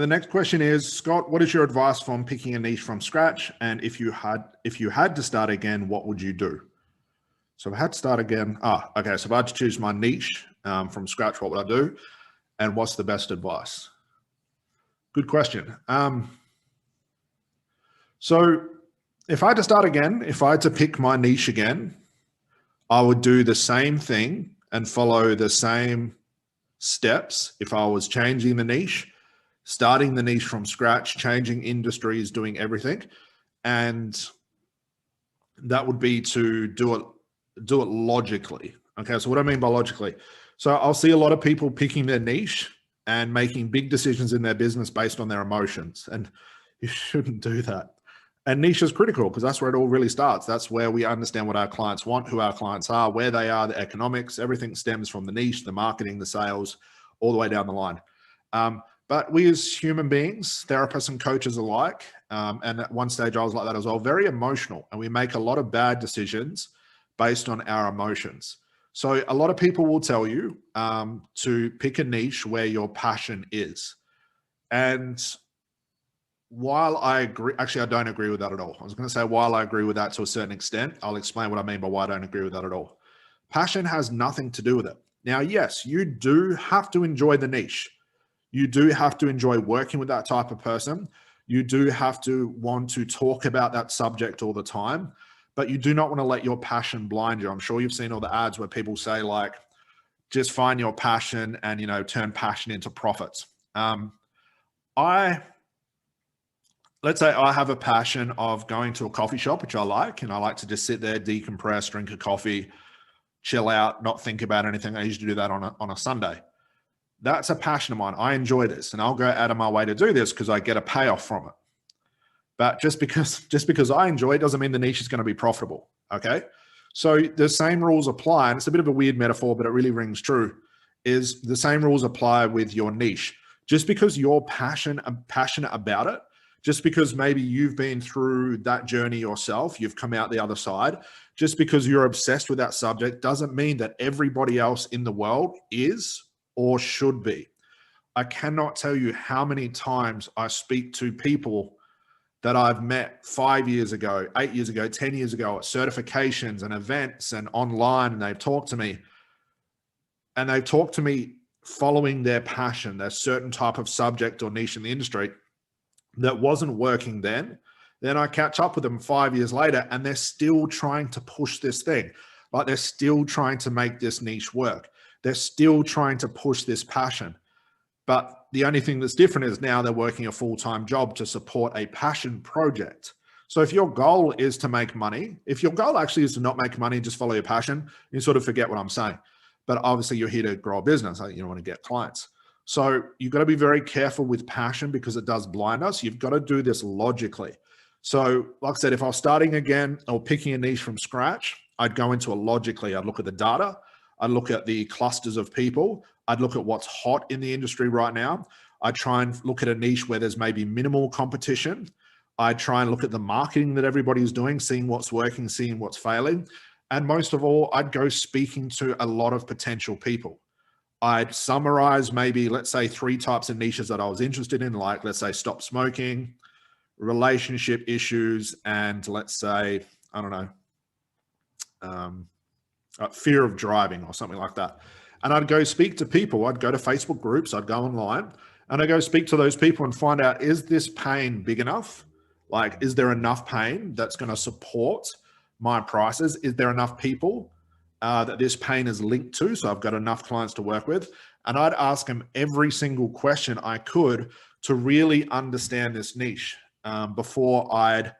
The next question is, Scott, what is your advice from picking a niche from scratch? And if you had to start again, what would you do? So if I had to start again, okay. So if I had to choose my niche from scratch, what would I do? And what's the best advice? Good question. So if I had to start again, if I had to pick my niche again, I would do the same thing and follow the same steps. If I was changing the niche, starting the niche from scratch, changing industries, doing everything. And that would be to do it logically. Okay, so what do I mean by logically? So I'll see a lot of people picking their niche and making big decisions in their business based on their emotions. And you shouldn't do that. And niche is critical because that's where it all really starts. That's where we understand what our clients want, who our clients are, where they are, the economics, everything stems from the niche, the marketing, the sales, all the way down the line. But we as human beings, therapists and coaches alike, and at one stage I was like that as well, very emotional, and we make a lot of bad decisions based on our emotions. So a lot of people will tell you to pick a niche where your passion is. And while I agree, actually, I don't agree with that at all. I was going to say, while I agree with that to a certain extent, I'll explain what I mean by why I don't agree with that at all. Passion has nothing to do with it. Now, yes, you do have to enjoy the niche. You do have to enjoy working with that type of person. You do have to want to talk about that subject all the time, but you do not want to let your passion blind you. I'm sure you've seen all the ads where people say like, just find your passion and, turn passion into profits. Let's say I have a passion of going to a coffee shop, which I like, and I like to just sit there, decompress, drink a coffee, chill out, not think about anything. I usually do that on a Sunday. That's a passion of mine. I enjoy this, and I'll go out of my way to do this because I get a payoff from it. But just because I enjoy it doesn't mean the niche is going to be profitable. Okay. So the same rules apply. And it's a bit of a weird metaphor, but it really rings true, is the same rules apply with your niche. Just because you're passionate about it, just because maybe you've been through that journey yourself, you've come out the other side, just because you're obsessed with that subject doesn't mean that everybody else in the world is or should be. I cannot tell you how many times I speak to people that I've met 5 years ago, 8 years ago, 10 years ago at certifications and events and online, and they've talked to me. And they've talked to me following their passion, their certain type of subject or niche in the industry that wasn't working then. Then I catch up with them 5 years later and they're still trying to push this thing. Like they're still trying to make this niche work. They're still trying to push this passion. But the only thing that's different is now they're working a full-time job to support a passion project. So if your goal is to make money, if your goal actually is to not make money, just follow your passion, you sort of forget what I'm saying. But obviously you're here to grow a business. You don't want to get clients. So you've got to be very careful with passion because it does blind us. You've got to do this logically. So like I said, if I was starting again or picking a niche from scratch, I'd go into it logically. I'd look at the data. I'd look at the clusters of people. I'd look at what's hot in the industry right now. I'd try and look at a niche where there's maybe minimal competition. I'd try and look at the marketing that everybody's doing, seeing what's working, seeing what's failing. And most of all, I'd go speaking to a lot of potential people. I'd summarize maybe, let's say, 3 types of niches that I was interested in, like, let's say, stop smoking, relationship issues, and let's say, I don't know, fear of driving or something like that. And I'd go speak to people. I'd go to Facebook groups. I'd go online and I'd go speak to those people and find out, is this pain big enough? Like, is there enough pain that's going to support my prices? Is there enough people that this pain is linked to? So I've got enough clients to work with. And I'd ask them every single question I could to really understand this niche before I'd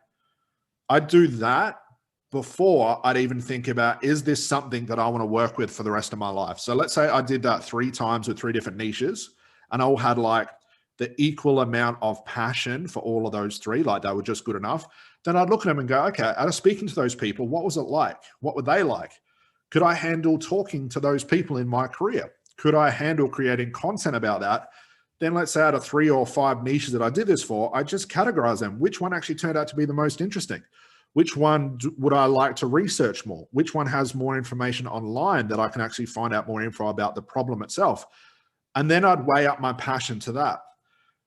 do that. Before I'd even think about, is this something that I want to work with for the rest of my life? So let's say I did that 3 times with 3 different niches and I all had like the equal amount of passion for all of those 3, like they were just good enough. Then I'd look at them and go, okay, out of speaking to those people, what was it like? What were they like? Could I handle talking to those people in my career? Could I handle creating content about that? Then let's say out of 3 or 5 niches that I did this for, I just categorize them. Which one actually turned out to be the most interesting? Which one would I like to research more? Which one has more information online that I can actually find out more info about the problem itself? And then I'd weigh up my passion to that.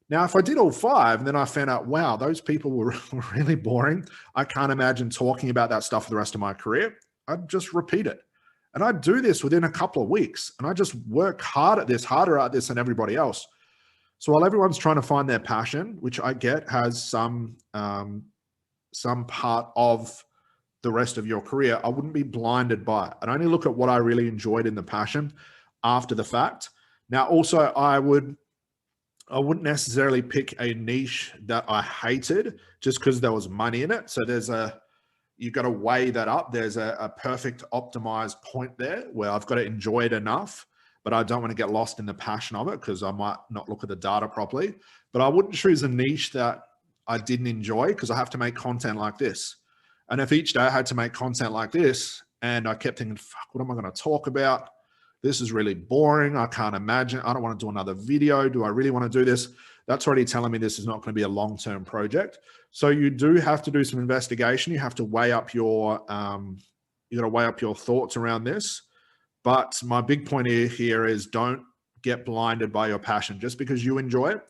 Now, if I did all 5 and then I found out, wow, those people were really boring, I can't imagine talking about that stuff for the rest of my career, I'd just repeat it. And I'd do this within a couple of weeks. And I just work hard at this, harder at this than everybody else. So while everyone's trying to find their passion, which I get has some part of the rest of your career, I wouldn't be blinded by it. I'd only look at what I really enjoyed in the passion after the fact. Now, also, I wouldn't necessarily pick a niche that I hated just because there was money in it. So you've got to weigh that up. There's a perfect optimized point there where I've got to enjoy it enough, but I don't want to get lost in the passion of it because I might not look at the data properly. But I wouldn't choose a niche that I didn't enjoy because I have to make content like this. And if each day I had to make content like this and I kept thinking, fuck, what am I going to talk about? This is really boring. I can't imagine. I don't want to do another video. Do I really want to do this? That's already telling me this is not going to be a long-term project. So you do have to do some investigation. You have to weigh up your, you got to weigh up your thoughts around this. But my big point here is don't get blinded by your passion. Just because you enjoy it,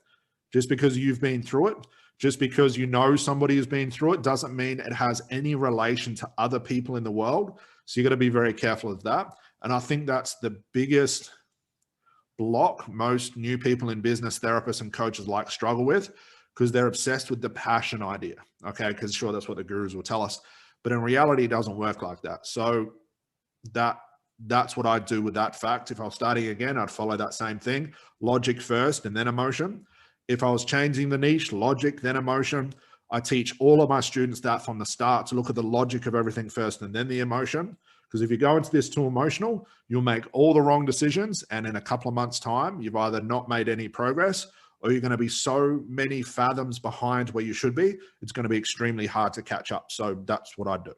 just because you've been through it, just because you know somebody who's been through it doesn't mean it has any relation to other people in the world. So you got to be very careful of that. And I think that's the biggest block most new people in business, therapists and coaches struggle with, because they're obsessed with the passion idea. Okay, because sure, that's what the gurus will tell us. But in reality, it doesn't work like that. So that's what I'd do with that fact. If I was starting again, I'd follow that same thing. Logic first and then emotion. If I was changing the niche, logic, then emotion. I teach all of my students that from the start to look at the logic of everything first and then the emotion. Because if you go into this too emotional, you'll make all the wrong decisions. And in a couple of months' time, you've either not made any progress or you're going to be so many fathoms behind where you should be. It's going to be extremely hard to catch up. So that's what I do.